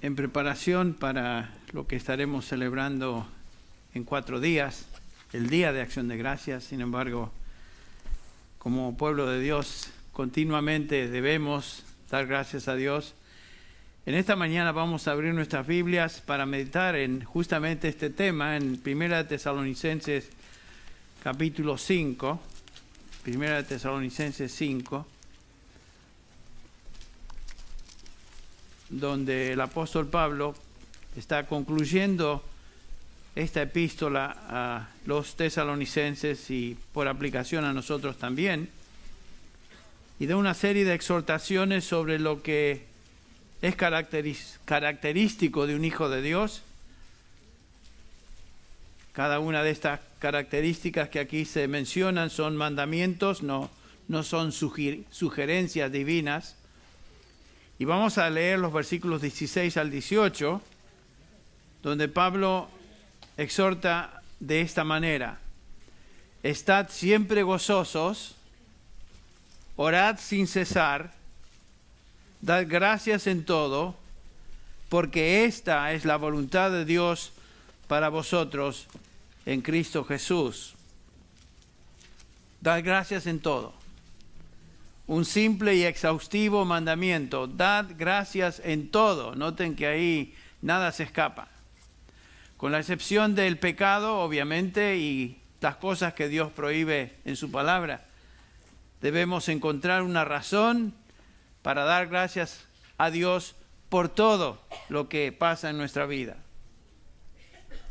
en preparación para lo que estaremos celebrando en 4 días, el Día de Acción de Gracias. Sin embargo, como pueblo de Dios, continuamente debemos dar gracias a Dios. En esta mañana vamos a abrir nuestras Biblias para meditar en justamente este tema, en 1 Tesalonicenses capítulo 5, 1 Tesalonicenses 5, donde el apóstol Pablo está concluyendo esta epístola a los tesalonicenses y por aplicación a nosotros también, y da una serie de exhortaciones sobre lo que es característico de un hijo de Dios. Cada una de estas características que aquí se mencionan son mandamientos, no son sugerencias divinas. Y vamos a leer los versículos 16 al 18, donde Pablo exhorta de esta manera: estad siempre gozosos, orad sin cesar, dad gracias en todo, porque esta es la voluntad de Dios para vosotros en Cristo Jesús. Dad gracias en todo. Un simple y exhaustivo mandamiento: dad gracias en todo. Noten que ahí nada se escapa. Con la excepción del pecado, obviamente, y las cosas que Dios prohíbe en su palabra, debemos encontrar una razón para dar gracias a Dios por todo lo que pasa en nuestra vida.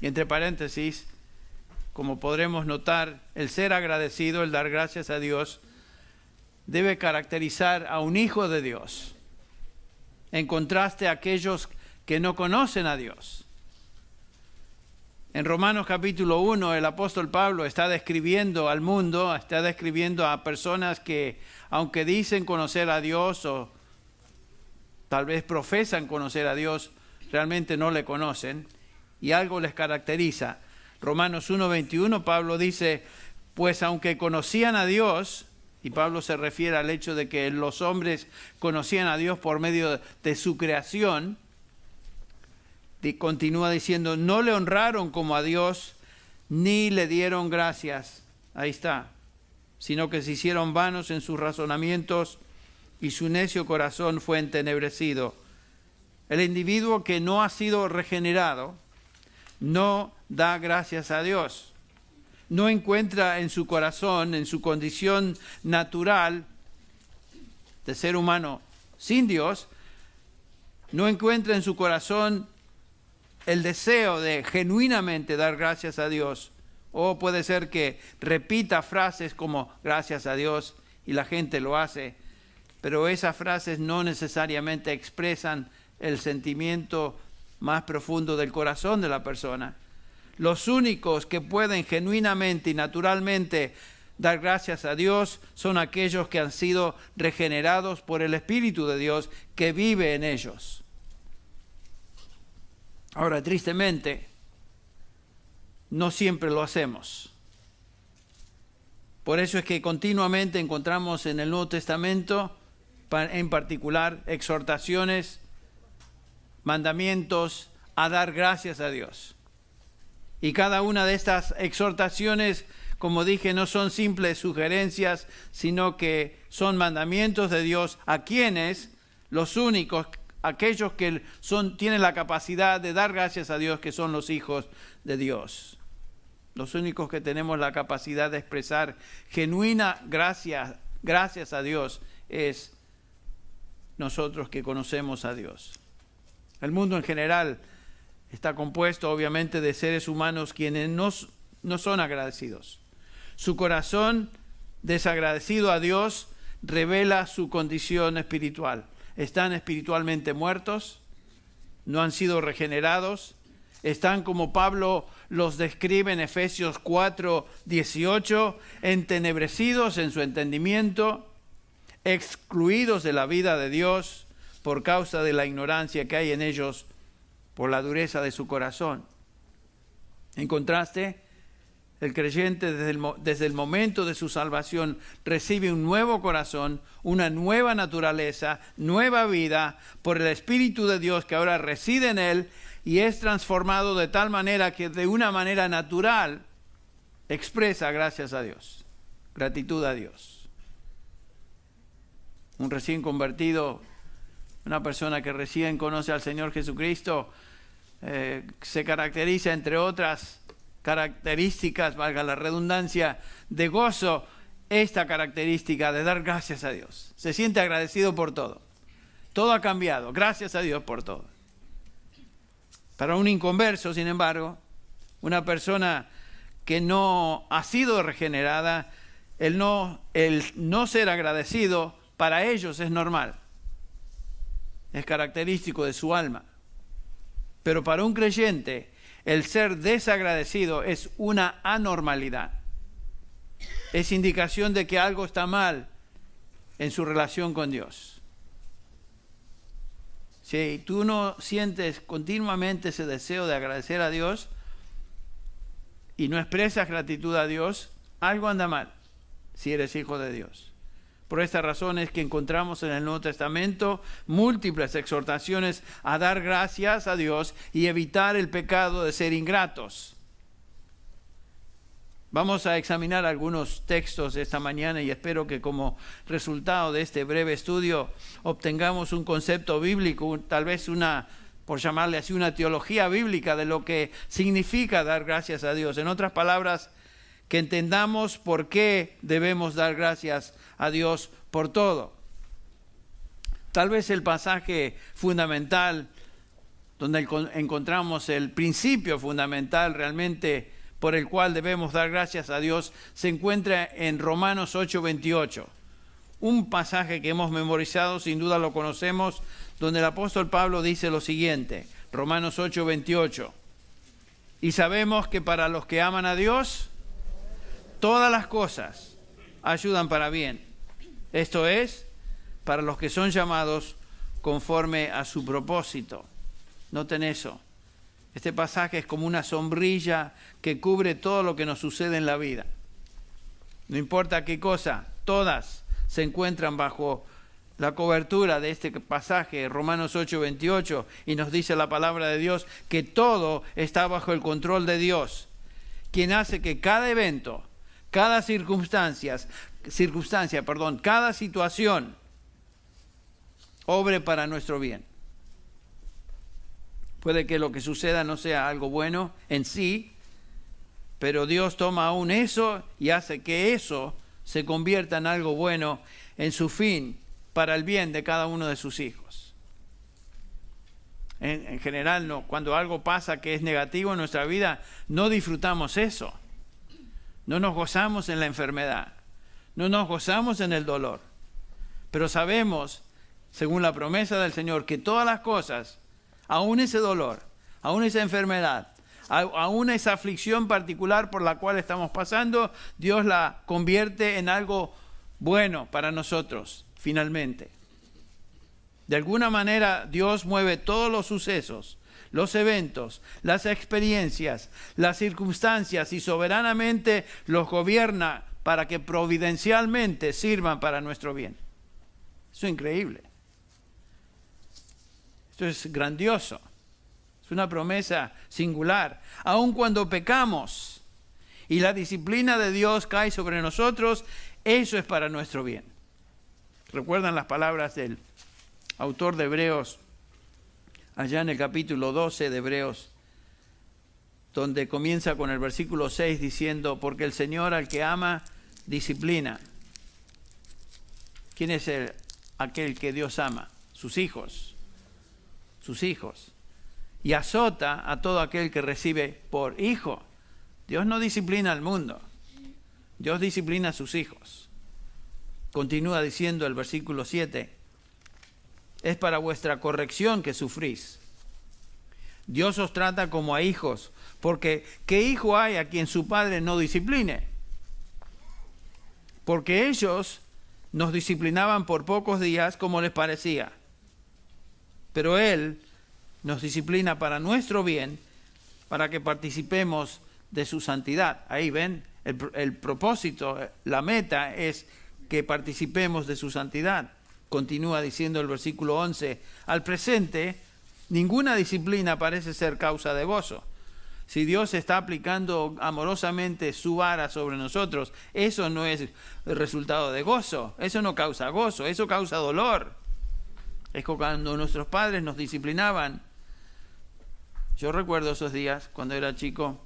Y entre paréntesis, como podremos notar, el ser agradecido, el dar gracias a Dios, debe caracterizar a un hijo de Dios, en contraste a aquellos que no conocen a Dios. En Romanos capítulo 1, el apóstol Pablo está describiendo al mundo, está describiendo a personas que, aunque dicen conocer a Dios o tal vez profesan conocer a Dios, realmente no le conocen y algo les caracteriza. Romanos 1:21, Pablo dice: pues aunque conocían a Dios, y Pablo se refiere al hecho de que los hombres conocían a Dios por medio de su creación, y continúa diciendo: no le honraron como a Dios, ni le dieron gracias. Ahí está. Sino que se hicieron vanos en sus razonamientos y su necio corazón fue entenebrecido. El individuo que no ha sido regenerado no da gracias a Dios. No encuentra en su corazón, en su condición natural de ser humano sin Dios, no encuentra en su corazón el deseo de genuinamente dar gracias a Dios. O puede ser que repita frases como gracias a Dios y la gente lo hace, pero esas frases no necesariamente expresan el sentimiento más profundo del corazón de la persona. Los únicos que pueden genuinamente y naturalmente dar gracias a Dios son aquellos que han sido regenerados por el Espíritu de Dios que vive en ellos. Ahora, tristemente, no siempre lo hacemos. Por eso es que continuamente encontramos en el Nuevo Testamento, en particular, exhortaciones, mandamientos a dar gracias a Dios. Y cada una de estas exhortaciones, como dije, no son simples sugerencias, sino que son mandamientos de Dios a quienes, los únicos, aquellos que tienen la capacidad de dar gracias a Dios, que son los hijos de Dios. Los únicos que tenemos la capacidad de expresar genuina gracias a Dios es nosotros que conocemos a Dios. El mundo en general está compuesto obviamente de seres humanos quienes no son agradecidos. Su corazón desagradecido a Dios revela su condición espiritual. Están espiritualmente muertos, no han sido regenerados, están, como Pablo los describe en Efesios 4:18, entenebrecidos en su entendimiento, excluidos de la vida de Dios por causa de la ignorancia que hay en ellos por la dureza de su corazón. En contraste, El creyente desde el momento de su salvación recibe un nuevo corazón, una nueva naturaleza, nueva vida por el Espíritu de Dios que ahora reside en él y es transformado de tal manera que de una manera natural expresa gracias a Dios, gratitud a Dios. Un recién convertido, una persona que recién conoce al Señor Jesucristo, se caracteriza, entre otras características, valga la redundancia, de gozo, esta característica de dar gracias a Dios. Se siente agradecido por todo. Todo ha cambiado, gracias a Dios por todo. Para un inconverso, sin embargo, una persona que no ha sido regenerada, el no ser agradecido, para ellos es normal. Es característico de su alma. Pero para un creyente, el ser desagradecido es una anormalidad. Es indicación de que algo está mal en su relación con Dios. Si tú no sientes continuamente ese deseo de agradecer a Dios y no expresas gratitud a Dios, algo anda mal si eres hijo de Dios. Por esta razón es que encontramos en el Nuevo Testamento múltiples exhortaciones a dar gracias a Dios y evitar el pecado de ser ingratos. Vamos a examinar algunos textos esta mañana y espero que como resultado de este breve estudio obtengamos un concepto bíblico, tal vez por llamarle así, una teología bíblica de lo que significa dar gracias a Dios. En otras palabras, que entendamos por qué debemos dar gracias a Dios por todo. Tal vez el pasaje fundamental donde encontramos el principio fundamental realmente por el cual debemos dar gracias a Dios se encuentra en Romanos 8:28. Un pasaje que hemos memorizado, sin duda lo conocemos, donde el apóstol Pablo dice lo siguiente, Romanos 8:28. Y sabemos que para los que aman a Dios, todas las cosas ayudan para bien. Esto es, para los que son llamados conforme a su propósito. Noten eso. Este pasaje es como una sombrilla que cubre todo lo que nos sucede en la vida. No importa qué cosa, todas se encuentran bajo la cobertura de este pasaje, Romanos 8:28, y nos dice la palabra de Dios que todo está bajo el control de Dios, quien hace que cada evento, cada cada situación obre para nuestro bien. Puede que lo que suceda no sea algo bueno en sí, pero Dios toma aún eso y hace que eso se convierta en algo bueno en su fin, para el bien de cada uno de sus hijos. En general, no, cuando algo pasa que es negativo en nuestra vida, no disfrutamos eso. No nos gozamos en la enfermedad, no nos gozamos en el dolor, pero sabemos, según la promesa del Señor, que todas las cosas, aún ese dolor, aún esa enfermedad, aún esa aflicción particular por la cual estamos pasando, Dios la convierte en algo bueno para nosotros, finalmente. De alguna manera, Dios mueve todos los sucesos, los eventos, las experiencias, las circunstancias y soberanamente los gobierna para que providencialmente sirvan para nuestro bien. Eso es increíble. Esto es grandioso. Es una promesa singular. Aun cuando pecamos y la disciplina de Dios cae sobre nosotros, eso es para nuestro bien. ¿Recuerdan las palabras del autor de Hebreos, allá en el capítulo 12 de Hebreos, donde comienza con el versículo 6 diciendo, porque el Señor al que ama, disciplina? ¿Quién es aquel que Dios ama? Sus hijos. Sus hijos. Y azota a todo aquel que recibe por hijo. Dios no disciplina al mundo. Dios disciplina a sus hijos. Continúa diciendo el versículo 7. Es para vuestra corrección que sufrís. Dios os trata como a hijos, porque ¿qué hijo hay a quien su padre no discipline? Porque ellos nos disciplinaban por pocos días como les parecía. Pero Él nos disciplina para nuestro bien, para que participemos de su santidad. Ahí ven, el propósito, la meta es que participemos de su santidad. Continúa diciendo el versículo 11, al presente, ninguna disciplina parece ser causa de gozo. Si Dios está aplicando amorosamente su vara sobre nosotros, eso no es el resultado de gozo, eso no causa gozo, eso causa dolor. Es que cuando nuestros padres nos disciplinaban, yo recuerdo esos días cuando era chico,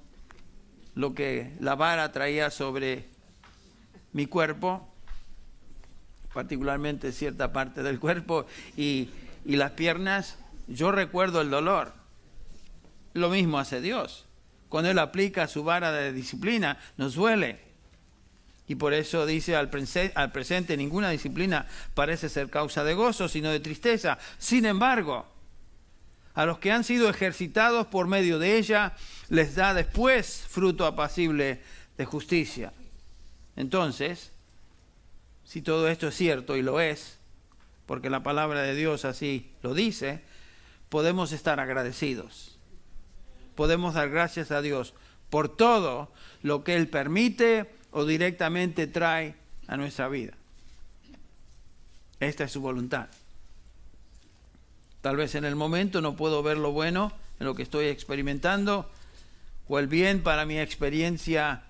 lo que la vara traía sobre mi cuerpo, particularmente cierta parte del cuerpo y las piernas, yo recuerdo el dolor. Lo mismo hace Dios. Cuando Él aplica su vara de disciplina, nos duele. Y por eso dice al presente, ninguna disciplina parece ser causa de gozo, sino de tristeza. Sin embargo, a los que han sido ejercitados por medio de ella, les da después fruto apacible de justicia. Entonces, si todo esto es cierto, y lo es, porque la palabra de Dios así lo dice, podemos estar agradecidos. Podemos dar gracias a Dios por todo lo que Él permite o directamente trae a nuestra vida. Esta es su voluntad. Tal vez en el momento no puedo ver lo bueno en lo que estoy experimentando o el bien para mi experiencia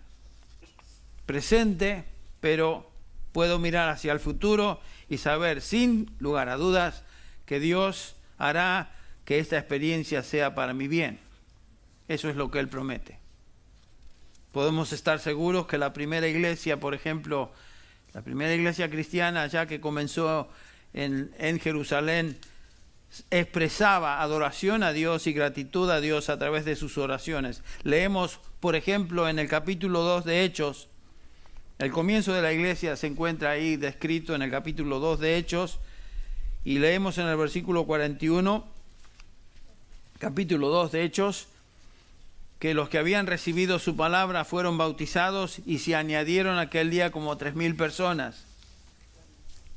presente, pero puedo mirar hacia el futuro y saber sin lugar a dudas que Dios hará que esta experiencia sea para mi bien. Eso es lo que Él promete. Podemos estar seguros que la primera iglesia, por ejemplo, la primera iglesia cristiana ya que comenzó en Jerusalén, expresaba adoración a Dios y gratitud a Dios a través de sus oraciones. Leemos, por ejemplo, en el capítulo 2 de Hechos, el comienzo de la iglesia se encuentra ahí descrito en el capítulo 2 de Hechos, y leemos en el versículo 41, capítulo 2 de Hechos, que los que habían recibido su palabra fueron bautizados y se añadieron aquel día como 3,000 personas.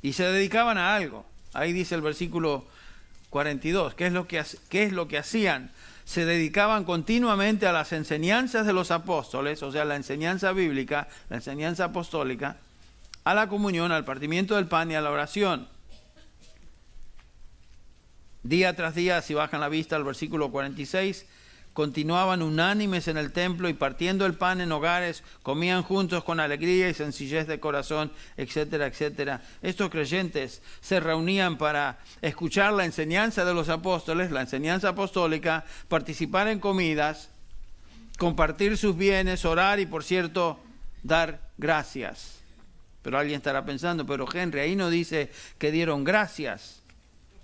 Y se dedicaban a algo. Ahí dice el versículo 42. ¿Qué es lo que hacían? Se dedicaban continuamente a las enseñanzas de los apóstoles, o sea, la enseñanza bíblica, la enseñanza apostólica, a la comunión, al partimiento del pan y a la oración. Día tras día, si bajan la vista al versículo 46, continuaban unánimes en el templo y partiendo el pan en hogares, comían juntos con alegría y sencillez de corazón, etcétera, etcétera. Estos creyentes se reunían para escuchar la enseñanza de los apóstoles, la enseñanza apostólica, participar en comidas, compartir sus bienes, orar y, por cierto, dar gracias. Pero alguien estará pensando, pero Henry, ahí no dice que dieron gracias.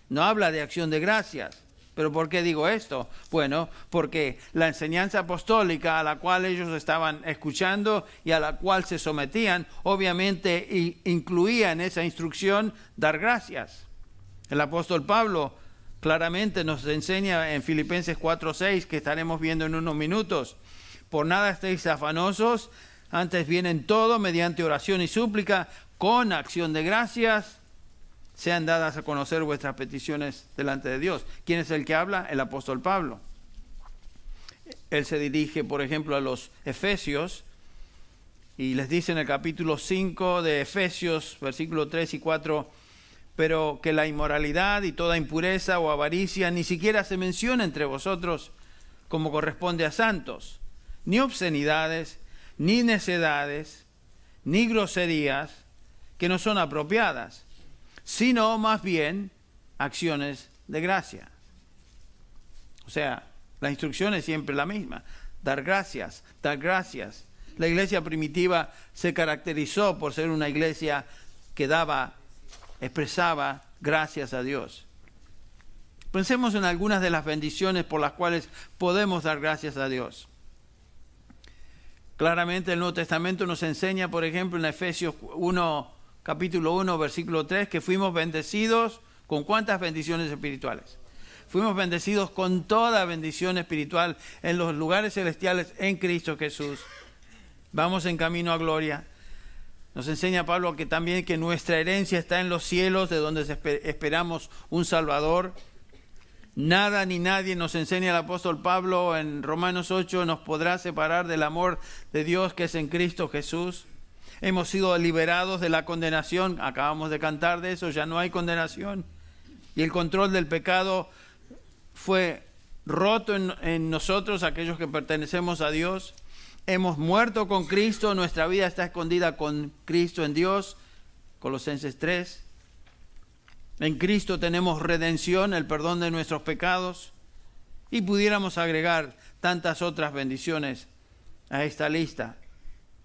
No habla de acción de gracias. ¿Pero por qué digo esto? Bueno, porque la enseñanza apostólica a la cual ellos estaban escuchando y a la cual se sometían, obviamente incluía en esa instrucción dar gracias. El apóstol Pablo claramente nos enseña en Filipenses 4:6, que estaremos viendo en unos minutos: por nada estéis afanosos, antes bien en todo, mediante oración y súplica, con acción de gracias, sean dadas a conocer vuestras peticiones delante de Dios. ¿Quién es el que habla? El apóstol Pablo. Él se dirige, por ejemplo, a los Efesios y les dice en el capítulo 5 de Efesios, versículos 3 y 4, pero que la inmoralidad y toda impureza o avaricia ni siquiera se menciona entre vosotros como corresponde a santos, ni obscenidades, ni necedades, ni groserías que no son apropiadas, sino más bien acciones de gracia. O sea, la instrucción es siempre la misma: dar gracias, dar gracias. La iglesia primitiva se caracterizó por ser una iglesia que expresaba gracias a Dios. Pensemos en algunas de las bendiciones por las cuales podemos dar gracias a Dios. Claramente el Nuevo Testamento nos enseña, por ejemplo, en Efesios 1, capítulo 1, versículo 3, que fuimos bendecidos con ¿cuántas bendiciones espirituales? Fuimos bendecidos con toda bendición espiritual en los lugares celestiales en Cristo Jesús. Vamos en camino a gloria. Nos enseña Pablo que también que nuestra herencia está en los cielos, de donde esperamos un Salvador. Nada ni nadie, nos enseña el apóstol Pablo en Romanos 8, nos podrá separar del amor de Dios que es en Cristo Jesús. Hemos sido liberados de la condenación, acabamos de cantar de eso, ya no hay condenación. Y el control del pecado fue roto en nosotros, aquellos que pertenecemos a Dios. Hemos muerto con Cristo, nuestra vida está escondida con Cristo en Dios. Colosenses 3. En Cristo tenemos redención, el perdón de nuestros pecados, y pudiéramos agregar tantas otras bendiciones a esta lista.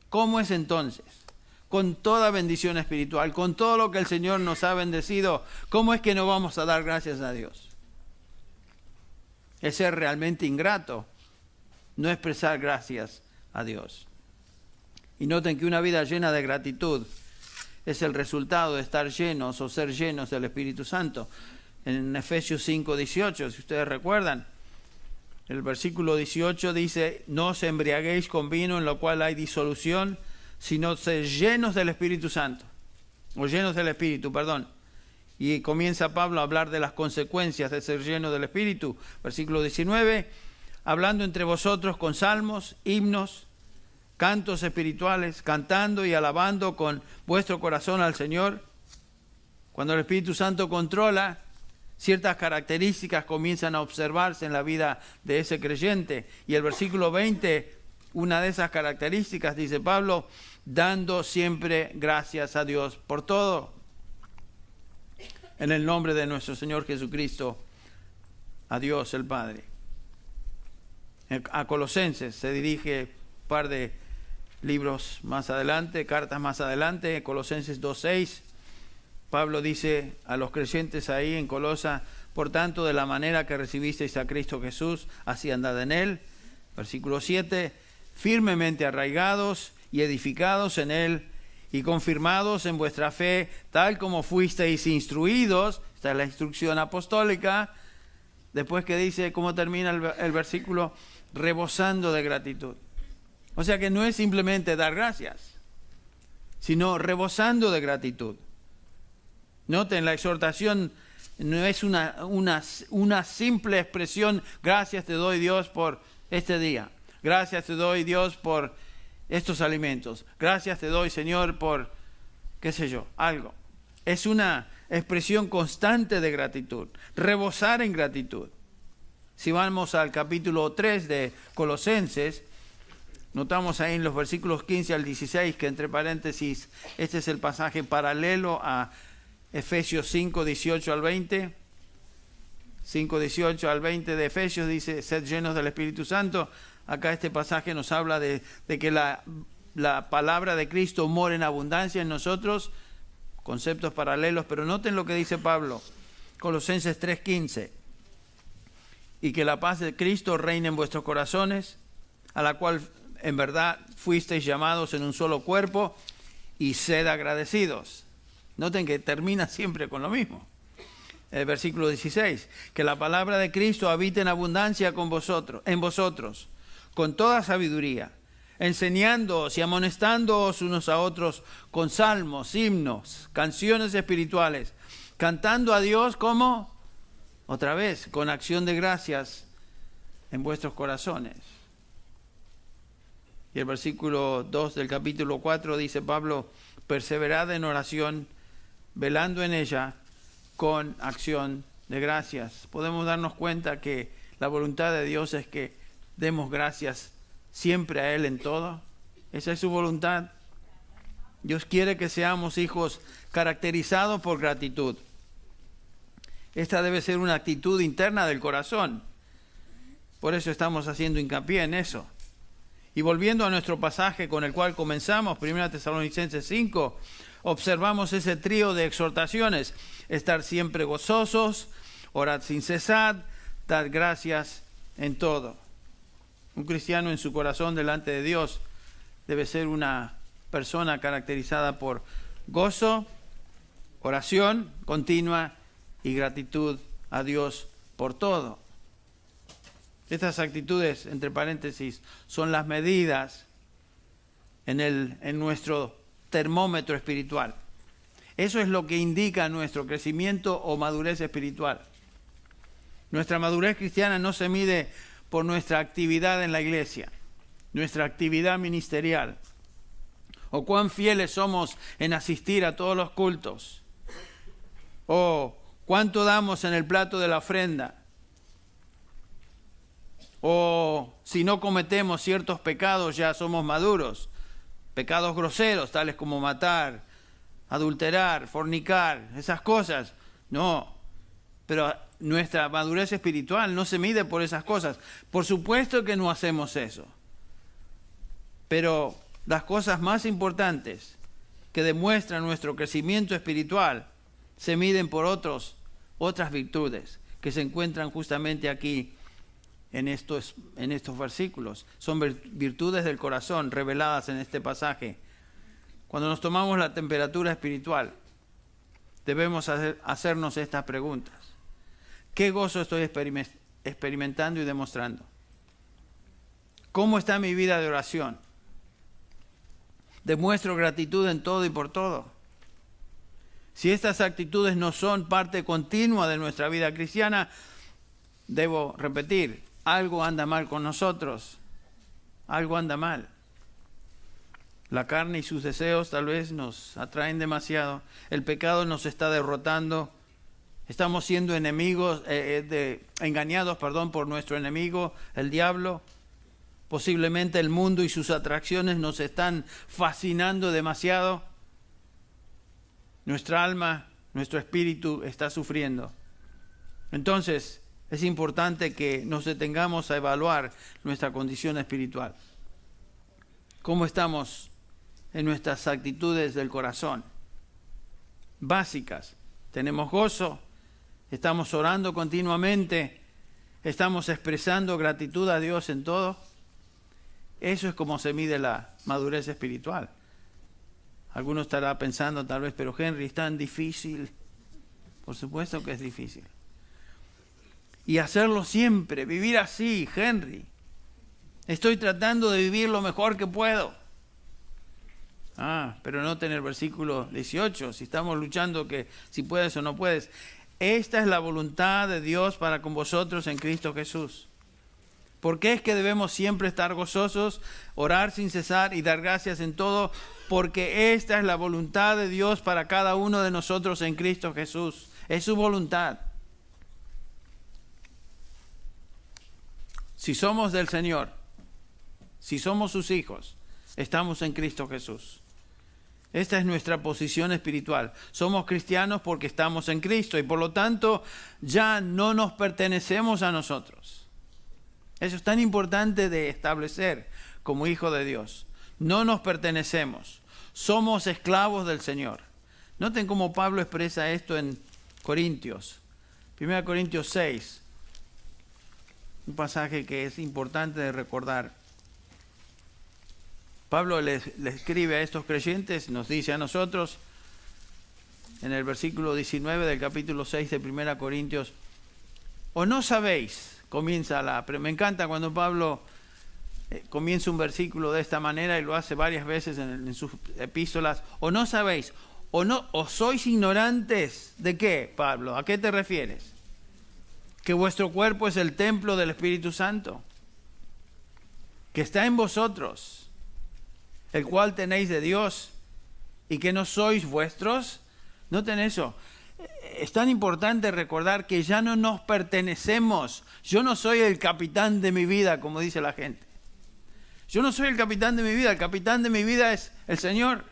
¿Cómo es entonces? Con toda bendición espiritual, con todo lo que el Señor nos ha bendecido, ¿cómo es que no vamos a dar gracias a Dios? Es ser realmente ingrato, no expresar gracias a Dios. Y noten que una vida llena de gratitud es el resultado de estar llenos o ser llenos del Espíritu Santo. En Efesios 5:18, si ustedes recuerdan, el versículo 18 dice: no os embriaguéis con vino en lo cual hay disolución, sino ser llenos del Espíritu Santo, o llenos del Espíritu, perdón. Y comienza Pablo a hablar de las consecuencias de ser lleno del Espíritu. Versículo 19, hablando entre vosotros con salmos, himnos, cantos espirituales, cantando y alabando con vuestro corazón al Señor. Cuando el Espíritu Santo controla, ciertas características comienzan a observarse en la vida de ese creyente. Y el versículo 20, una de esas características, dice Pablo, dando siempre gracias a Dios por todo. En el nombre de nuestro Señor Jesucristo, a Dios el Padre. A Colosenses se dirige un par de libros más adelante, cartas más adelante, Colosenses 2:6, Pablo dice a los creyentes ahí en Colosa: por tanto, de la manera que recibisteis a Cristo Jesús, así andad en Él. Versículo 7, firmemente arraigados y edificados en Él, y confirmados en vuestra fe, tal como fuisteis instruidos. Esta es la instrucción apostólica. Después que dice, ¿cómo termina el versículo? Rebosando de gratitud. O sea que no es simplemente dar gracias, sino rebosando de gratitud. Noten, la exhortación no es una simple expresión: gracias te doy, Dios, por este día. Gracias te doy, Dios, por estos alimentos. Gracias te doy, Señor, por, qué sé yo, algo. Es una expresión constante de gratitud, rebosar en gratitud. Si vamos al capítulo 3 de Colosenses, notamos ahí en los versículos 15 al 16 que, entre paréntesis, este es el pasaje paralelo a Efesios 5, 18 al 20. 5, 18 al 20 de Efesios dice: sed llenos del Espíritu Santo. Acá este pasaje nos habla de que la palabra de Cristo mora en abundancia en nosotros. Conceptos paralelos, pero noten lo que dice Pablo. Colosenses 3:15. Y que la paz de Cristo reine en vuestros corazones, a la cual en verdad fuisteis llamados en un solo cuerpo, y sed agradecidos. Noten que termina siempre con lo mismo. El versículo 16, que la palabra de Cristo habite en abundancia en vosotros, con toda sabiduría, enseñándoos y amonestándoos unos a otros con salmos, himnos, canciones espirituales, cantando a Dios como, otra vez, con acción de gracias en vuestros corazones. Y el versículo 2 del capítulo 4 dice Pablo: perseverad en oración, velando en ella con acción de gracias. Podemos darnos cuenta que la voluntad de Dios es que demos gracias siempre a Él en todo. Esa es su voluntad. Dios quiere que seamos hijos caracterizados por gratitud. Esta debe ser una actitud interna del corazón. Por eso estamos haciendo hincapié en eso. Y volviendo a nuestro pasaje con el cual comenzamos, 1 Tesalonicenses 5, observamos ese trío de exhortaciones: estar siempre gozosos, orad sin cesar, dad gracias en todo. Un cristiano en su corazón delante de Dios debe ser una persona caracterizada por gozo, oración continua y gratitud a Dios por todo. Estas actitudes, entre paréntesis, son las medidas en nuestro termómetro espiritual. Eso es lo que indica nuestro crecimiento o madurez espiritual. Nuestra madurez cristiana no se mide por nuestra actividad en la iglesia, nuestra actividad ministerial, o cuán fieles somos en asistir a todos los cultos, o cuánto damos en el plato de la ofrenda, o si no cometemos ciertos pecados ya somos maduros, pecados groseros tales como matar, adulterar, fornicar, esas cosas. No, pero nuestra madurez espiritual no se mide por esas cosas. Por supuesto que no hacemos eso, pero las cosas más importantes que demuestran nuestro crecimiento espiritual se miden por otras virtudes que se encuentran justamente aquí en estos versículos. Son virtudes del corazón reveladas en este pasaje. Cuando nos tomamos la temperatura espiritual, debemos hacernos estas preguntas. ¿Qué gozo estoy experimentando y demostrando? ¿Cómo está mi vida de oración? ¿Demuestro gratitud en todo y por todo? Si estas actitudes no son parte continua de nuestra vida cristiana, debo repetir, algo anda mal con nosotros. Algo anda mal. La carne y sus deseos tal vez nos atraen demasiado. El pecado nos está derrotando. Estamos siendo engañados por nuestro enemigo, el diablo. Posiblemente el mundo y sus atracciones nos están fascinando demasiado. Nuestra alma, nuestro espíritu está sufriendo. Entonces, es importante que nos detengamos a evaluar nuestra condición espiritual. ¿Cómo estamos en nuestras actitudes del corazón? Básicas. ¿Tenemos gozo? ¿Estamos orando continuamente? ¿Estamos expresando gratitud a Dios en todo? Eso es como se mide la madurez espiritual. Alguno estará pensando tal vez, pero Henry, es tan difícil. Por supuesto que es difícil. Y hacerlo siempre, vivir así, Henry. Estoy tratando de vivir lo mejor que puedo. Pero no tener versículo 18, si estamos luchando que si puedes o no puedes. Esta es la voluntad de Dios para con vosotros en Cristo Jesús. ¿Por qué es que debemos siempre estar gozosos, orar sin cesar y dar gracias en todo? Porque esta es la voluntad de Dios para cada uno de nosotros en Cristo Jesús. Es su voluntad. Si somos del Señor, si somos sus hijos, estamos en Cristo Jesús. Esta es nuestra posición espiritual. Somos cristianos porque estamos en Cristo y por lo tanto ya no nos pertenecemos a nosotros. Eso es tan importante de establecer como hijo de Dios. No nos pertenecemos. Somos esclavos del Señor. Noten cómo Pablo expresa esto en Corintios. 1 Corintios 6. Un pasaje que es importante de recordar. Pablo le escribe a estos creyentes, nos dice a nosotros, en el versículo 19 del capítulo 6 de 1 Corintios, ¿o no sabéis? Me encanta cuando Pablo comienza un versículo de esta manera y lo hace varias veces en sus epístolas. ¿O no sabéis? ¿O sois ignorantes de qué, Pablo? ¿A qué te refieres? Que vuestro cuerpo es el templo del Espíritu Santo, que está en vosotros, el cual tenéis de Dios, y que no sois vuestros. Noten eso. Es tan importante recordar que ya no nos pertenecemos. Yo no soy el capitán de mi vida, como dice la gente. Yo no soy el capitán de mi vida. El capitán de mi vida es el Señor.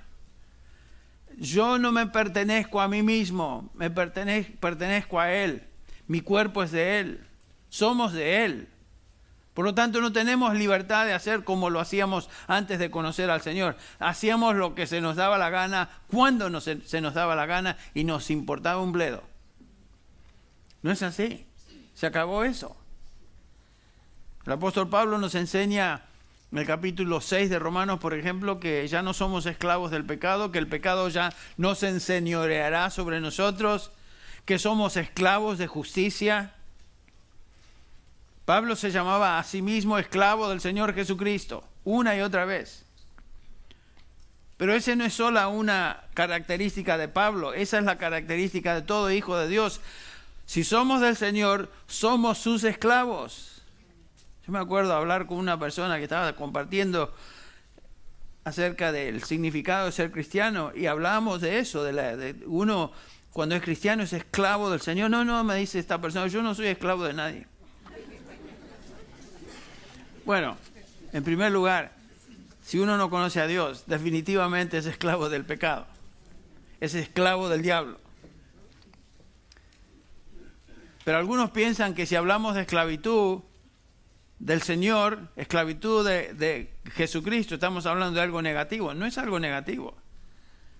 Yo no me pertenezco a mí mismo. Pertenezco a Él. Mi cuerpo es de Él. Somos de Él. Por lo tanto, no tenemos libertad de hacer como lo hacíamos antes de conocer al Señor. Hacíamos lo que se nos daba la gana, cuando se nos daba la gana, y nos importaba un bledo. No es así. Se acabó eso. El apóstol Pablo nos enseña en el capítulo 6 de Romanos, por ejemplo, que ya no somos esclavos del pecado, que el pecado ya no se enseñoreará sobre nosotros, que somos esclavos de justicia. Pablo se llamaba a sí mismo esclavo del Señor Jesucristo, una y otra vez. Pero esa no es solo una característica de Pablo, esa es la característica de todo hijo de Dios. Si somos del Señor, somos sus esclavos. Yo me acuerdo hablar con una persona que estaba compartiendo acerca del significado de ser cristiano y hablábamos de eso, de uno cuando es cristiano es esclavo del Señor. No, me dice esta persona, yo no soy esclavo de nadie. Bueno, en primer lugar, si uno no conoce a Dios, definitivamente es esclavo del pecado, es esclavo del diablo. Pero algunos piensan que si hablamos de esclavitud del Señor, esclavitud de Jesucristo, estamos hablando de algo negativo. No es algo negativo.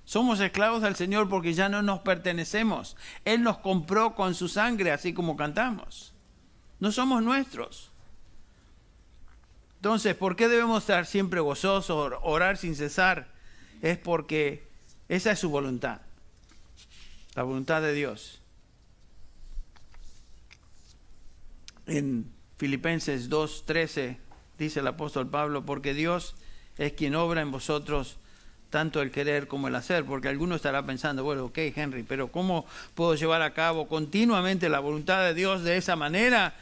Somos esclavos del Señor porque ya no nos pertenecemos. Él nos compró con su sangre, así como cantamos. No somos nuestros. Entonces, ¿por qué debemos estar siempre gozosos, orar sin cesar? Es porque esa es su voluntad, la voluntad de Dios. En Filipenses 2:13 dice el apóstol Pablo, porque Dios es quien obra en vosotros tanto el querer como el hacer. Porque alguno estará pensando, bueno, ok, Henry, pero ¿cómo puedo llevar a cabo continuamente la voluntad de Dios de esa manera?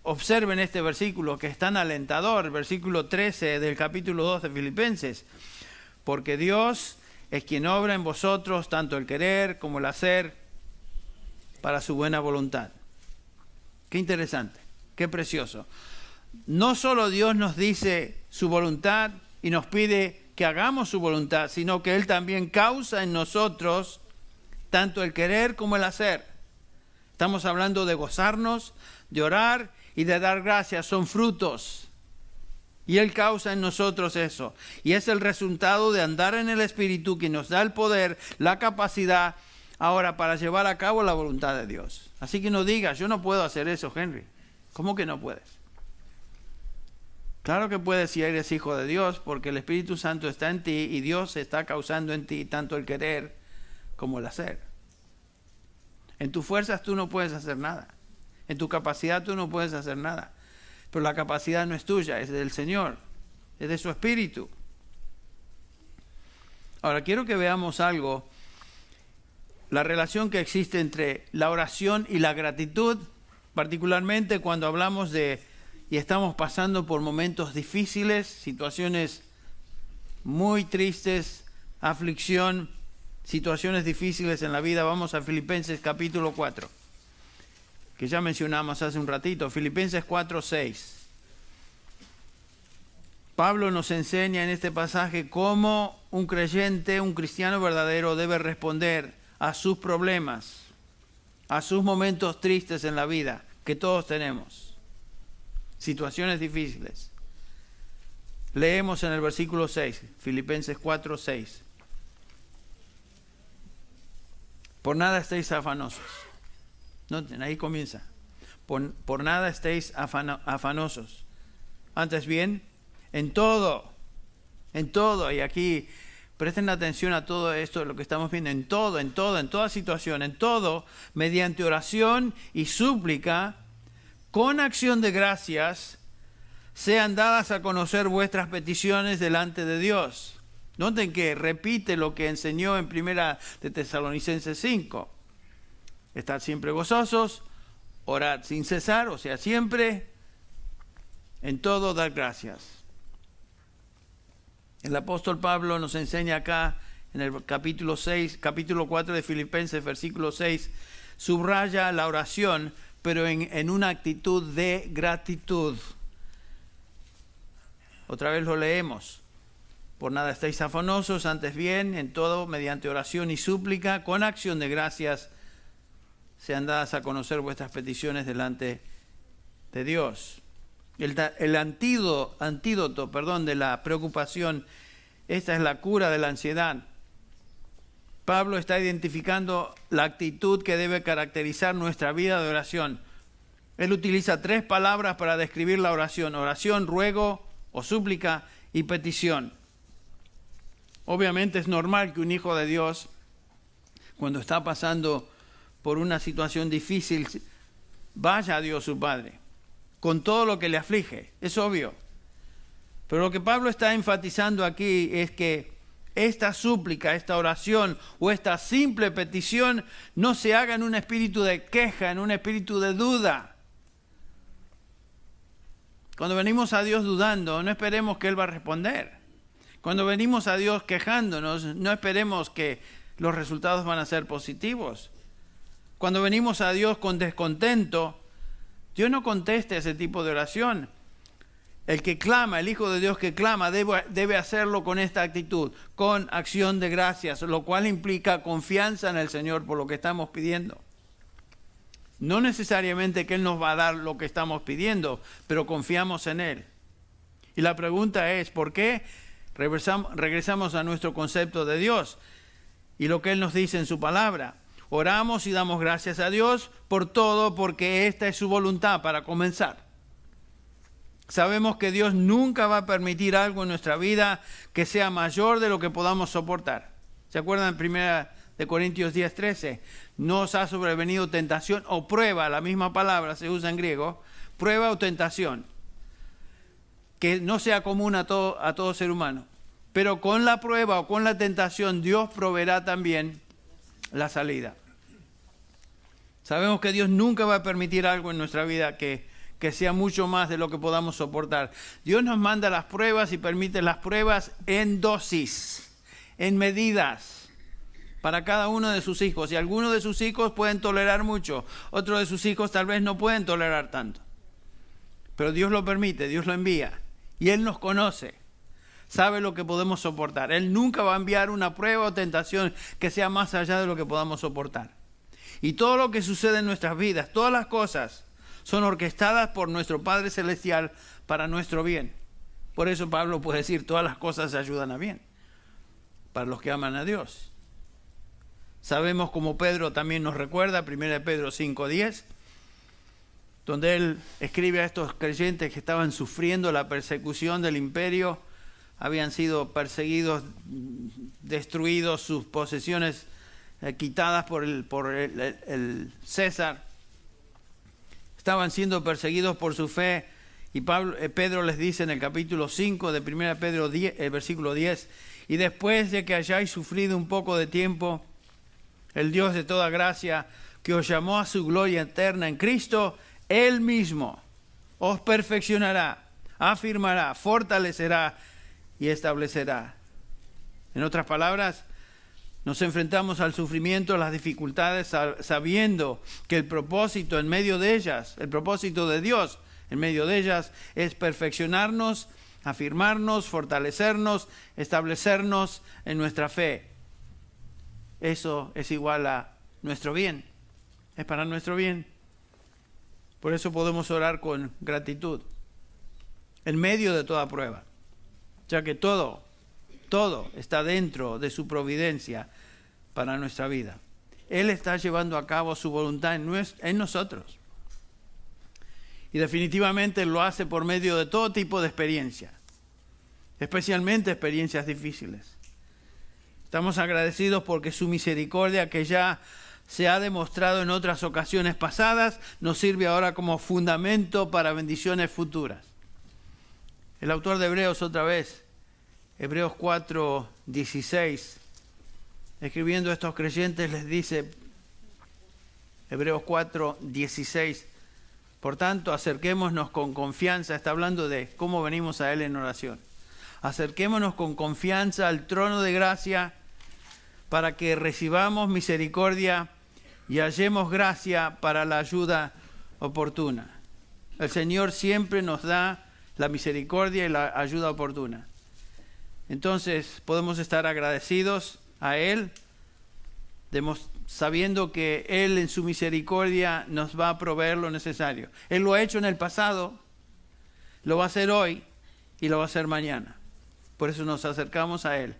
Observen este versículo que es tan alentador, el versículo 13 del capítulo 2 de Filipenses. Porque Dios es quien obra en vosotros tanto el querer como el hacer para su buena voluntad. Qué interesante, qué precioso. No solo Dios nos dice su voluntad y nos pide que hagamos su voluntad, sino que Él también causa en nosotros tanto el querer como el hacer. Estamos hablando de gozarnos, de orar y de dar gracias, son frutos. Y Él causa en nosotros eso. Y es el resultado de andar en el Espíritu que nos da el poder, la capacidad ahora para llevar a cabo la voluntad de Dios. Así que no digas, yo no puedo hacer eso, Henry. ¿Cómo que no puedes? Claro que puedes si eres hijo de Dios, porque el Espíritu Santo está en ti y Dios está causando en ti tanto el querer como el hacer. En tus fuerzas tú no puedes hacer nada. En tu capacidad tú no puedes hacer nada. Pero la capacidad no es tuya, es del Señor, es de su Espíritu. Ahora quiero que veamos algo. La relación que existe entre la oración y la gratitud, particularmente cuando hablamos de y estamos pasando por momentos difíciles, situaciones muy tristes, aflicción, situaciones difíciles en la vida. Vamos a Filipenses capítulo 4, que ya mencionamos hace un ratito, Filipenses 4:6. Pablo nos enseña en este pasaje cómo un creyente, un cristiano verdadero debe responder a sus problemas, a sus momentos tristes en la vida, que todos tenemos, situaciones difíciles. Leemos en el versículo 6, Filipenses 4:6. Por nada estéis afanosos. Noten, ahí comienza. Por nada estéis afanosos. Antes bien, en todo, y aquí presten atención a todo esto, lo que estamos viendo, en toda situación, en todo, mediante oración y súplica, con acción de gracias, sean dadas a conocer vuestras peticiones delante de Dios. Noten que repite lo que enseñó en Primera de Tesalonicenses 5. Estad siempre gozosos, orad sin cesar, o sea, siempre, en todo dar gracias. El apóstol Pablo nos enseña acá en el capítulo 4 de Filipenses, versículo 6, subraya la oración, pero en una actitud de gratitud. Otra vez lo leemos. Por nada estéis afanosos, antes bien, en todo, mediante oración y súplica, con acción de gracias, sean dadas a conocer vuestras peticiones delante de Dios. El antídoto de la preocupación, esta es la cura de la ansiedad. Pablo está identificando la actitud que debe caracterizar nuestra vida de oración. Él utiliza 3 palabras para describir la oración: oración, ruego o súplica y petición. Obviamente es normal que un hijo de Dios, cuando está pasando por una situación difícil, vaya a Dios su Padre, con todo lo que le aflige, es obvio. Pero lo que Pablo está enfatizando aquí es que esta súplica, esta oración o esta simple petición no se haga en un espíritu de queja, en un espíritu de duda. Cuando venimos a Dios dudando, no esperemos que Él va a responder. Cuando venimos a Dios quejándonos, no esperemos que los resultados van a ser positivos. Cuando venimos a Dios con descontento, Dios no contesta ese tipo de oración. El que clama, el Hijo de Dios que clama, debe hacerlo con esta actitud, con acción de gracias, lo cual implica confianza en el Señor por lo que estamos pidiendo. No necesariamente que Él nos va a dar lo que estamos pidiendo, pero confiamos en Él. Y la pregunta es, ¿por qué? Regresamos a nuestro concepto de Dios y lo que Él nos dice en su palabra. Oramos y damos gracias a Dios por todo, porque esta es su voluntad para comenzar. Sabemos que Dios nunca va a permitir algo en nuestra vida que sea mayor de lo que podamos soportar. ¿Se acuerdan en 1 Corintios 10:13? No os ha sobrevenido tentación o prueba, la misma palabra se usa en griego, prueba o tentación, que no sea común a todo ser humano. Pero con la prueba o con la tentación, Dios proveerá también la salida. Sabemos que Dios nunca va a permitir algo en nuestra vida que sea mucho más de lo que podamos soportar. Dios nos manda las pruebas y permite las pruebas en dosis, en medidas, para cada uno de sus hijos. Y algunos de sus hijos pueden tolerar mucho, otros de sus hijos tal vez no pueden tolerar tanto. Pero Dios lo permite, Dios lo envía. Y Él nos conoce, sabe lo que podemos soportar. Él nunca va a enviar una prueba o tentación que sea más allá de lo que podamos soportar. Y todo lo que sucede en nuestras vidas, todas las cosas, son orquestadas por nuestro Padre Celestial para nuestro bien. Por eso Pablo puede decir, todas las cosas ayudan a bien, para los que aman a Dios. Sabemos, como Pedro también nos recuerda, 1 Pedro 5:10, donde él escribe a estos creyentes que estaban sufriendo la persecución del imperio, habían sido perseguidos, destruidos, sus posesiones quitadas por el César, estaban siendo perseguidos por su fe, y Pedro les dice en el capítulo 5 de 1 Pedro 10, el versículo 10, y después de que hayáis sufrido un poco de tiempo, el Dios de toda gracia, que os llamó a su gloria eterna en Cristo, Él mismo os perfeccionará, afirmará, fortalecerá y establecerá. En otras palabras, nos enfrentamos al sufrimiento, a las dificultades, sabiendo que el propósito en medio de ellas, el propósito de Dios en medio de ellas, es perfeccionarnos, afirmarnos, fortalecernos, establecernos en nuestra fe. Eso es igual a nuestro bien, es para nuestro bien. Por eso podemos orar con gratitud, en medio de toda prueba, ya que todo está dentro de su providencia para nuestra vida. Él está llevando a cabo su voluntad en nosotros. Y definitivamente lo hace por medio de todo tipo de experiencias, especialmente experiencias difíciles. Estamos agradecidos porque su misericordia, que ya se ha demostrado en otras ocasiones pasadas, nos sirve ahora como fundamento para bendiciones futuras. El autor de Hebreos, otra vez, Hebreos 4:16, escribiendo a estos creyentes, les dice, Hebreos 4:16, por tanto, acerquémonos con confianza, está hablando de cómo venimos a Él en oración. Acerquémonos con confianza al trono de gracia para que recibamos misericordia y hallemos gracia para la ayuda oportuna. El Señor siempre nos da la misericordia y la ayuda oportuna. Entonces podemos estar agradecidos a Él, sabiendo que Él en su misericordia nos va a proveer lo necesario. Él lo ha hecho en el pasado, lo va a hacer hoy y lo va a hacer mañana. Por eso nos acercamos a Él,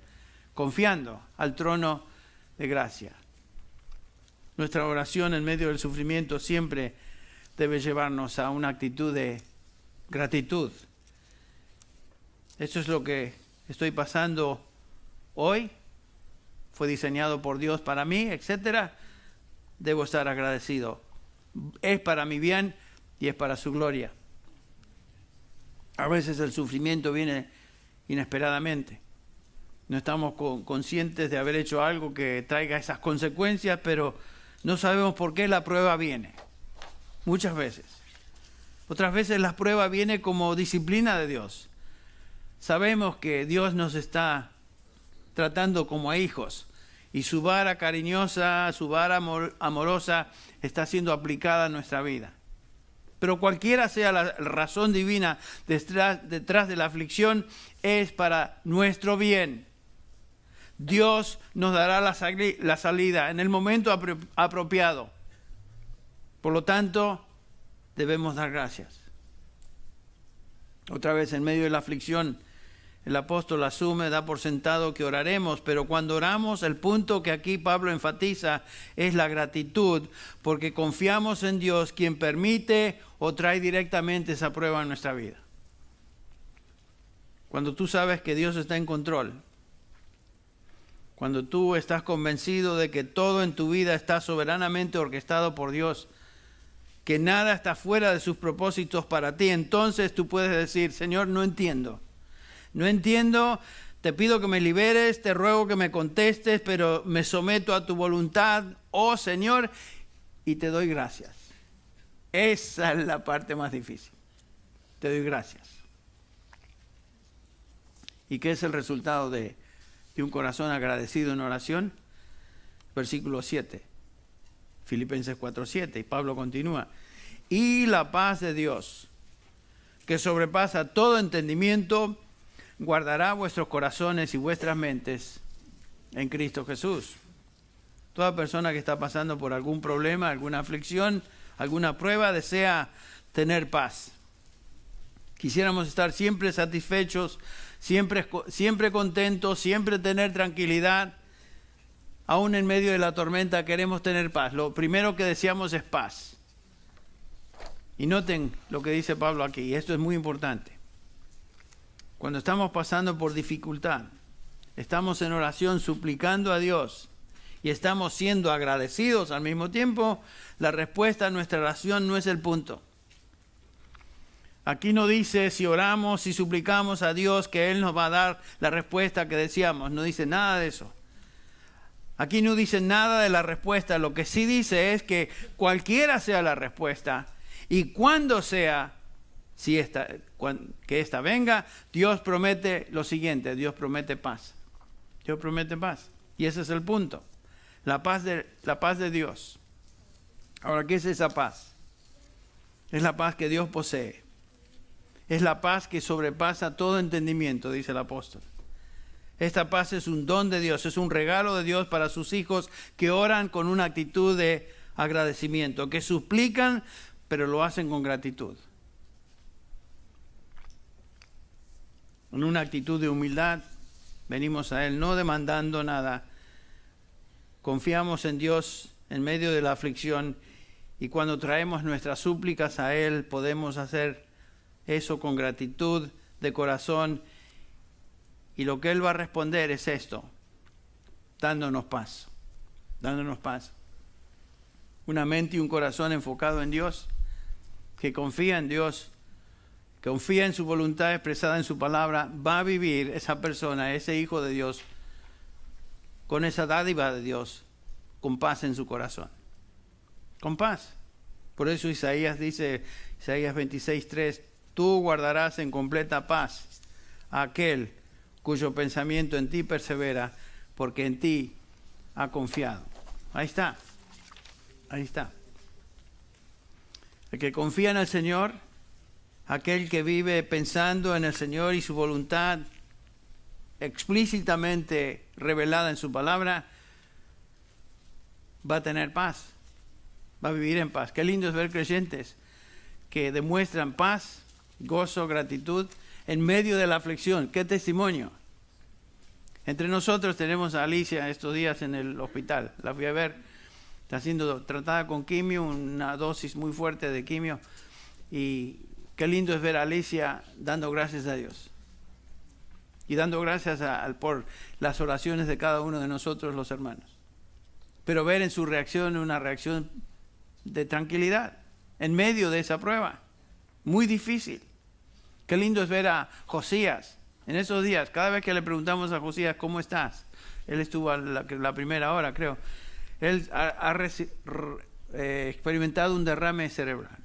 confiando al trono de gracia. Nuestra oración en medio del sufrimiento siempre debe llevarnos a una actitud de gratitud. Eso es lo que estoy pasando hoy. Fue diseñado por Dios para mí, etc. Debo estar agradecido. Es para mi bien y es para su gloria. A veces el sufrimiento viene inesperadamente. no estamos conscientes de haber hecho algo que traiga esas consecuencias, pero no sabemos por qué la prueba viene. Muchas veces. Otras veces la prueba viene como disciplina de Dios. Sabemos que Dios nos está tratando como a hijos y su vara cariñosa, su vara amorosa está siendo aplicada en nuestra vida. Pero cualquiera sea la razón divina detrás de la aflicción, es para nuestro bien. Dios nos dará la salida en el momento apropiado. Por lo tanto, debemos dar gracias. Otra vez, en medio de la aflicción, el apóstol asume, da por sentado que oraremos, pero cuando oramos, el punto que aquí Pablo enfatiza es la gratitud, porque confiamos en Dios, quien permite o trae directamente esa prueba en nuestra vida. Cuando tú sabes que Dios está en control, cuando tú estás convencido de que todo en tu vida está soberanamente orquestado por Dios, que nada está fuera de sus propósitos para ti, entonces tú puedes decir: Señor, no entiendo, te pido que me liberes, te ruego que me contestes, pero me someto a tu voluntad, oh Señor, y te doy gracias. Esa es la parte más difícil. Te doy gracias. ¿Y qué es el resultado de un corazón agradecido en oración? Versículo 7. Filipenses 4:7. Y Pablo continúa. Y la paz de Dios, que sobrepasa todo entendimiento, guardará vuestros corazones y vuestras mentes en Cristo Jesús. Toda persona que está pasando por algún problema, alguna aflicción, alguna prueba, desea tener paz. Quisiéramos estar siempre satisfechos, siempre contentos, siempre tener tranquilidad. Aún en medio de la tormenta queremos tener paz. Lo primero que deseamos es paz. Y noten lo que dice Pablo aquí, y esto es muy importante. Cuando estamos pasando por dificultad, estamos en oración suplicando a Dios y estamos siendo agradecidos al mismo tiempo, la respuesta a nuestra oración no es el punto. Aquí no dice si oramos, si suplicamos a Dios que Él nos va a dar la respuesta que deseamos. No dice nada de eso. Aquí no dice nada de la respuesta. Lo que sí dice es que cualquiera sea la respuesta y cuando sea, que esta venga, Dios promete lo siguiente: Dios promete paz. Dios promete paz. Y ese es el punto. La paz de Dios. Ahora, ¿qué es esa paz? Es la paz que Dios posee. Es la paz que sobrepasa todo entendimiento, dice el apóstol. Esta paz es un don de Dios, es un regalo de Dios para sus hijos que oran con una actitud de agradecimiento, que suplican, pero lo hacen con gratitud. En una actitud de humildad, venimos a Él no demandando nada. Confiamos en Dios en medio de la aflicción y cuando traemos nuestras súplicas a Él podemos hacer eso con gratitud de corazón. Y lo que Él va a responder es esto: dándonos paz. Dándonos paz. Una mente y un corazón enfocado en Dios, que confía en Dios, confía en su voluntad expresada en su palabra, va a vivir esa persona, ese hijo de Dios, con esa dádiva de Dios, con paz en su corazón. Con paz. Por eso Isaías dice, Isaías 26:3, tú guardarás en completa paz a aquel cuyo pensamiento en ti persevera, porque en ti ha confiado. Ahí está. Ahí está. El que confía en el Señor, aquel que vive pensando en el Señor y su voluntad explícitamente revelada en su palabra, va a tener paz, va a vivir en paz. Qué lindo es ver creyentes que demuestran paz, gozo, gratitud en medio de la aflicción. ¡Qué testimonio! Entre nosotros tenemos a Alicia estos días en el hospital. La fui a ver, está siendo tratada con quimio, una dosis muy fuerte de quimio. Y qué lindo es ver a Alicia dando gracias a Dios. Y dando gracias por las oraciones de cada uno de nosotros los hermanos. Pero ver en su reacción una reacción de tranquilidad en medio de esa prueba. Muy difícil. Qué lindo es ver a Josías En esos días, cada vez que le preguntamos a Josías, ¿cómo estás? Él estuvo a la primera hora, creo. Él ha experimentado un derrame cerebral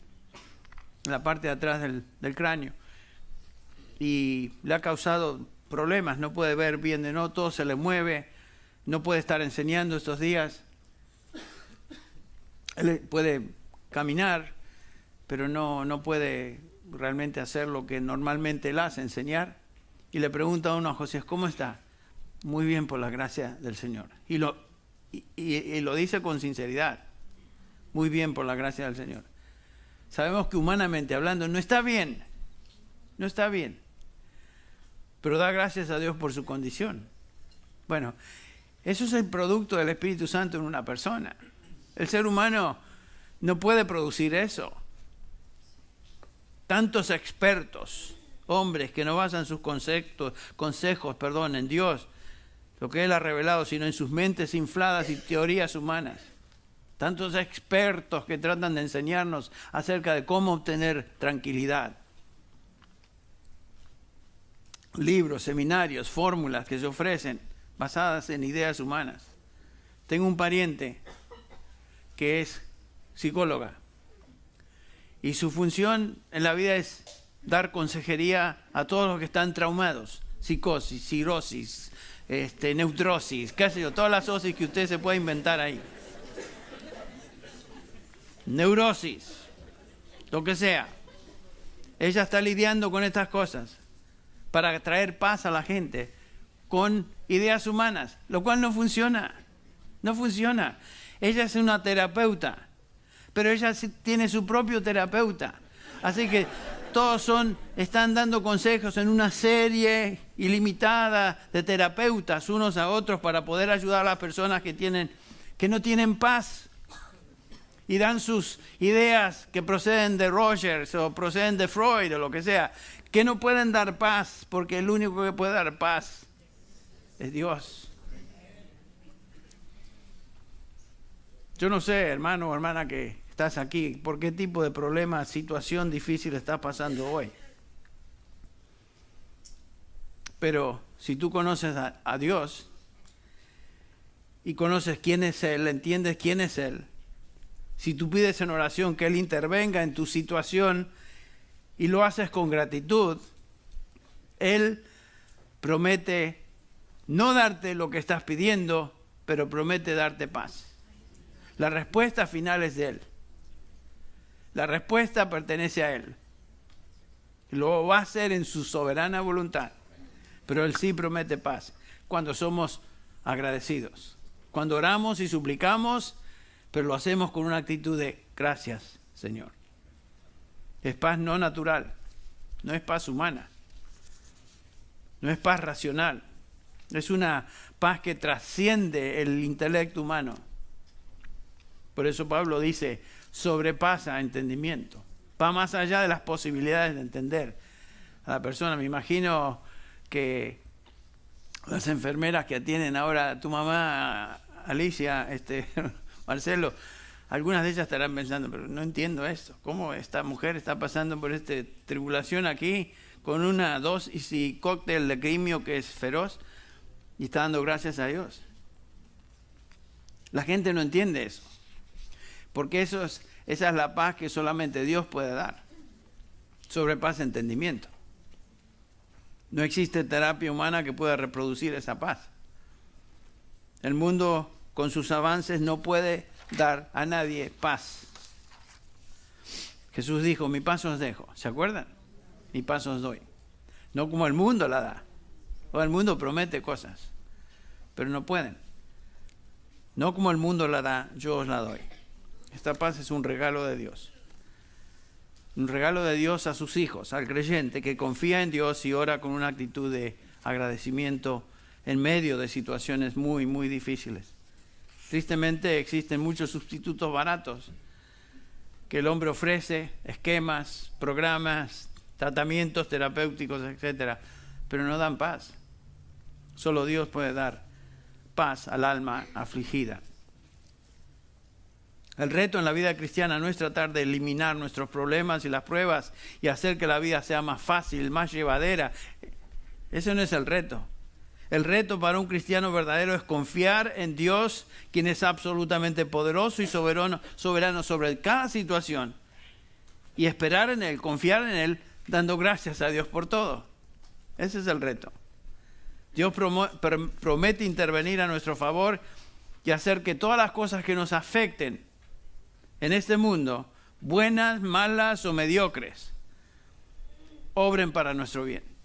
en la parte de atrás del cráneo. Y le ha causado problemas, no puede ver bien de no, todo se le mueve, no puede estar enseñando estos días. Él puede caminar, pero no puede realmente hacer lo que normalmente él hace, enseñar. Y le pregunta a uno a José, ¿cómo está? Muy bien, por la gracia del Señor. Y lo dice con sinceridad. Muy bien, por la gracia del Señor. Sabemos que humanamente hablando no está bien. No está bien. Pero da gracias a Dios por su condición. Bueno, eso es el producto del Espíritu Santo en una persona. El ser humano no puede producir eso. Tantos expertos, hombres que no basan sus consejos en Dios, lo que Él ha revelado, sino en sus mentes infladas y teorías humanas. Tantos expertos que tratan de enseñarnos acerca de cómo obtener tranquilidad. Libros, seminarios, fórmulas que se ofrecen basadas en ideas humanas. Tengo un pariente que es psicóloga y su función en la vida es dar consejería a todos los que están traumados, psicosis, cirrosis, neutrosis, qué sé yo, todas las osis que usted se puede inventar ahí. Neurosis, lo que sea. Ella está lidiando con estas cosas para traer paz a la gente con ideas humanas, lo cual no funciona. No funciona. Ella es una terapeuta, pero ella tiene su propio terapeuta. Así que todos están dando consejos en una serie ilimitada de terapeutas unos a otros para poder ayudar a las personas que no tienen paz. Y dan sus ideas que proceden de Rogers o proceden de Freud o lo que sea, que no pueden dar paz, porque el único que puede dar paz es Dios. Yo no sé, hermano o hermana que estás aquí, por qué tipo de problema, situación difícil estás pasando hoy. Pero si tú conoces a Dios y conoces quién es Él, entiendes quién es Él, si tú pides en oración que Él intervenga en tu situación y lo haces con gratitud, Él promete no darte lo que estás pidiendo, pero promete darte paz. La respuesta final es de Él. La respuesta pertenece a Él. Lo va a hacer en su soberana voluntad, pero Él sí promete paz cuando somos agradecidos. Cuando oramos y suplicamos, pero lo hacemos con una actitud de gracias, Señor. Es paz no natural, no es paz humana, no es paz racional, es una paz que trasciende el intelecto humano. Por eso Pablo dice, sobrepasa entendimiento, va más allá de las posibilidades de entender a la persona. Me imagino que las enfermeras que atienden ahora a tu mamá, Alicia, Marcelo, algunas de ellas estarán pensando, pero no entiendo esto. ¿Cómo esta mujer está pasando por esta tribulación aquí con una dosis y cóctel de quimio que es feroz y está dando gracias a Dios? La gente no entiende eso, porque esa es la paz que solamente Dios puede dar. Sobrepasa entendimiento. No existe terapia humana que pueda reproducir esa paz. El mundo con sus avances no puede dar a nadie paz. Jesús dijo, mi paz os dejo. ¿Se acuerdan? Mi paz os doy. No como el mundo la da. O el mundo promete cosas, pero no pueden. No como el mundo la da, yo os la doy. Esta paz es un regalo de Dios. Un regalo de Dios a sus hijos, al creyente que confía en Dios y ora con una actitud de agradecimiento en medio de situaciones muy, muy difíciles. Tristemente existen muchos sustitutos baratos que el hombre ofrece, esquemas, programas, tratamientos terapéuticos, etc., pero no dan paz. Solo Dios puede dar paz al alma afligida. El reto en la vida cristiana no es tratar de eliminar nuestros problemas y las pruebas y hacer que la vida sea más fácil, más llevadera. Ese no es el reto. El reto para un cristiano verdadero es confiar en Dios, quien es absolutamente poderoso y soberano sobre cada situación. Y esperar en Él, confiar en Él, dando gracias a Dios por todo. Ese es el reto. Dios promete intervenir a nuestro favor y hacer que todas las cosas que nos afecten en este mundo, buenas, malas o mediocres, obren para nuestro bien.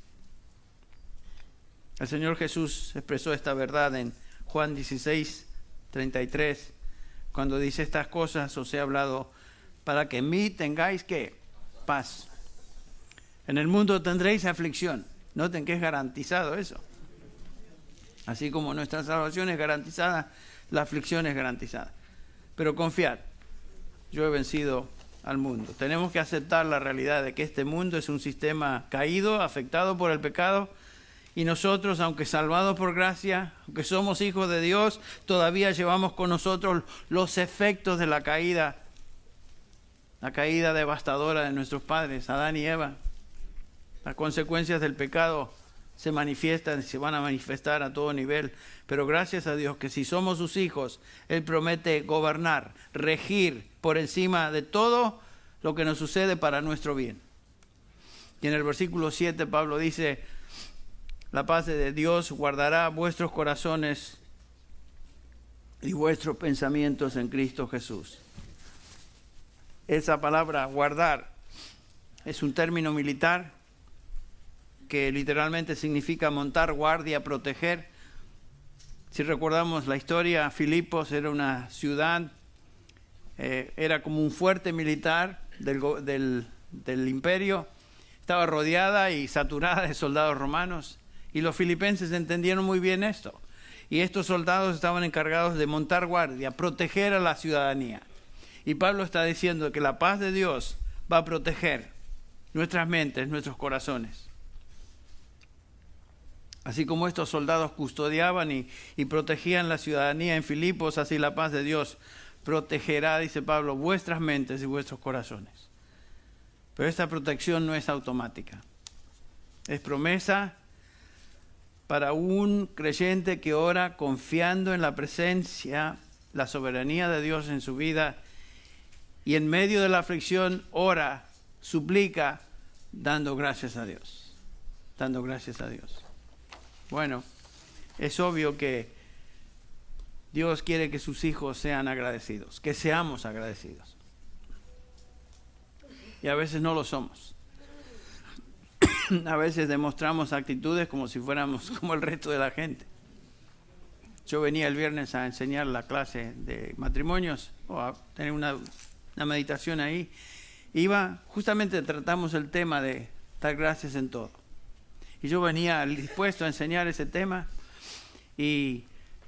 El Señor Jesús expresó esta verdad en Juan 16:33, cuando dice: estas cosas os he hablado para que en mí tengáis ¿qué? Paz. En el mundo tendréis aflicción. Noten que es garantizado eso. Así como nuestra salvación es garantizada, la aflicción es garantizada. Pero confiad, yo he vencido al mundo. Tenemos que aceptar la realidad de que este mundo es un sistema caído, afectado por el pecado, y nosotros, aunque salvados por gracia, aunque somos hijos de Dios, todavía llevamos con nosotros los efectos de la caída devastadora de nuestros padres, Adán y Eva. Las consecuencias del pecado se manifiestan y se van a manifestar a todo nivel, pero gracias a Dios que si somos sus hijos, Él promete gobernar, regir por encima de todo lo que nos sucede para nuestro bien. Y en el versículo 7 Pablo dice: la paz de Dios guardará vuestros corazones y vuestros pensamientos en Cristo Jesús. Esa palabra guardar es un término militar que literalmente significa montar guardia, proteger. Si recordamos la historia, Filipos era una ciudad, era como un fuerte militar del imperio, estaba rodeada y saturada de soldados romanos, y los filipenses entendieron muy bien esto, y estos soldados estaban encargados de montar guardia, proteger a la ciudadanía. Y Pablo está diciendo que la paz de Dios va a proteger nuestras mentes, nuestros corazones. Así como estos soldados custodiaban y protegían la ciudadanía en Filipos, así la paz de Dios protegerá, dice Pablo, vuestras mentes y vuestros corazones. Pero esta protección no es automática. Es promesa para un creyente que ora confiando en la presencia, la soberanía de Dios en su vida, y en medio de la aflicción ora, suplica, dando gracias a Dios. Dando gracias a Dios. Bueno, es obvio que Dios quiere que sus hijos sean agradecidos, que seamos agradecidos. Y a veces no lo somos. A veces demostramos actitudes como si fuéramos como el resto de la gente. Yo venía el viernes a enseñar la clase de matrimonios, o a tener una meditación ahí. Justamente tratamos el tema de dar gracias en todo. Y yo venía dispuesto a enseñar ese tema y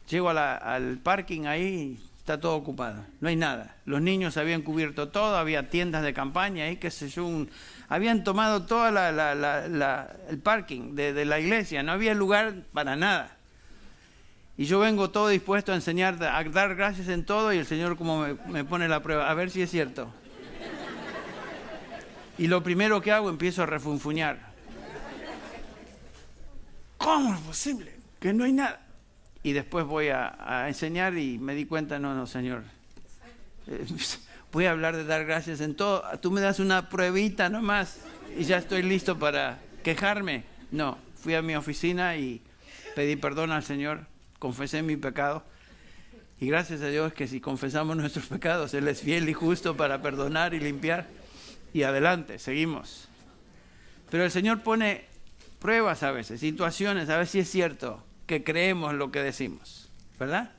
llego al parking ahí, está todo ocupado, no hay nada. Los niños habían cubierto todo, había tiendas de campaña ahí, qué sé yo, habían tomado todo el parking de la iglesia, no había lugar para nada. Y yo vengo todo dispuesto a enseñar, a dar gracias en todo, y el Señor como me pone la prueba, a ver si es cierto. Y lo primero que hago, empiezo a refunfuñar. ¿Cómo es posible? Que no hay nada. Y después voy a enseñar y me di cuenta, no, Señor. Voy a hablar de dar gracias en todo. Tú me das una pruebita nomás y ya estoy listo para quejarme. No, fui a mi oficina y pedí perdón al Señor, confesé mi pecado. Y gracias a Dios que si confesamos nuestros pecados, Él es fiel y justo para perdonar y limpiar. Y adelante, seguimos. Pero el Señor pone pruebas a veces, situaciones, a ver si es cierto que creemos lo que decimos, ¿verdad?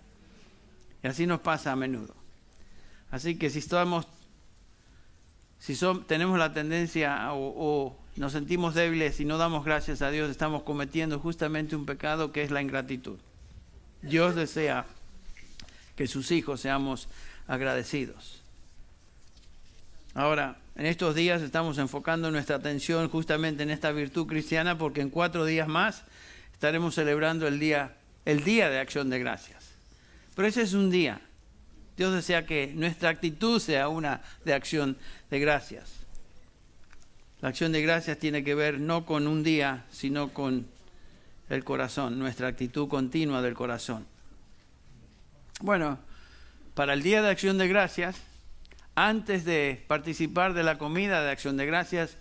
Y así nos pasa a menudo. Así que si tenemos la tendencia o nos sentimos débiles y no damos gracias a Dios, estamos cometiendo justamente un pecado que es la ingratitud. Dios desea que sus hijos seamos agradecidos. Ahora, en estos días estamos enfocando nuestra atención justamente en esta virtud cristiana porque en 4 días más estaremos celebrando el día de Acción de Gracias. Pero ese es un día. Dios desea que nuestra actitud sea una de acción de gracias. La acción de gracias tiene que ver no con un día, sino con el corazón, nuestra actitud continua del corazón. Bueno, para el Día de Acción de Gracias, antes de participar de la comida de Acción de Gracias,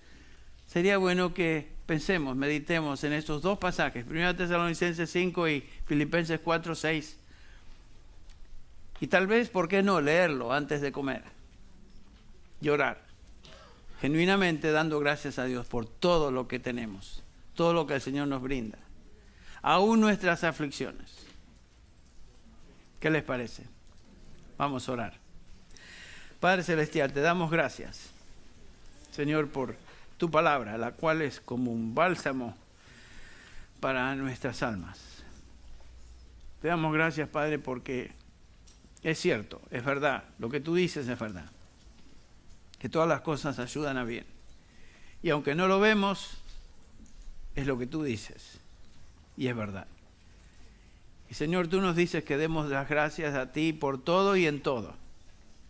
sería bueno que pensemos, meditemos en estos dos pasajes, 1 Tesalonicenses 5 y Filipenses 4, 6. Y tal vez, ¿por qué no leerlo antes de comer? Y orar, genuinamente dando gracias a Dios por todo lo que tenemos, todo lo que el Señor nos brinda, aún nuestras aflicciones. ¿Qué les parece? Vamos a orar. Padre Celestial, te damos gracias, Señor, por tu palabra, la cual es como un bálsamo para nuestras almas. Te damos gracias, Padre, porque es cierto, es verdad, lo que tú dices es verdad, que todas las cosas ayudan a bien. Y aunque no lo vemos, es lo que tú dices, y es verdad. Y Señor, tú nos dices que demos las gracias a ti por todo y en todo,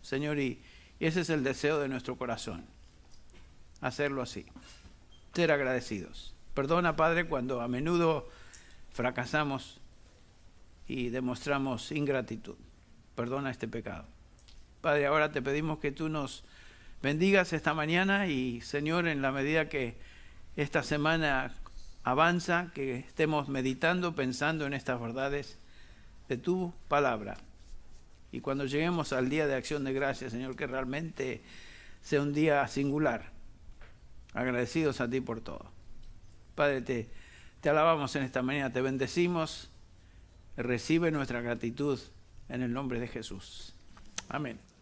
Señor, y ese es el deseo de nuestro corazón, hacerlo así, ser agradecidos. Perdona, Padre, cuando a menudo fracasamos y demostramos ingratitud. Perdona este pecado. Padre, ahora te pedimos que tú nos bendigas esta mañana y, Señor, en la medida que esta semana avanza, que estemos meditando, pensando en estas verdades de tu palabra. Y cuando lleguemos al Día de Acción de Gracias, Señor, que realmente sea un día singular. Agradecidos a ti por todo. Padre, te alabamos en esta mañana, te bendecimos. Recibe nuestra gratitud en el nombre de Jesús. Amén.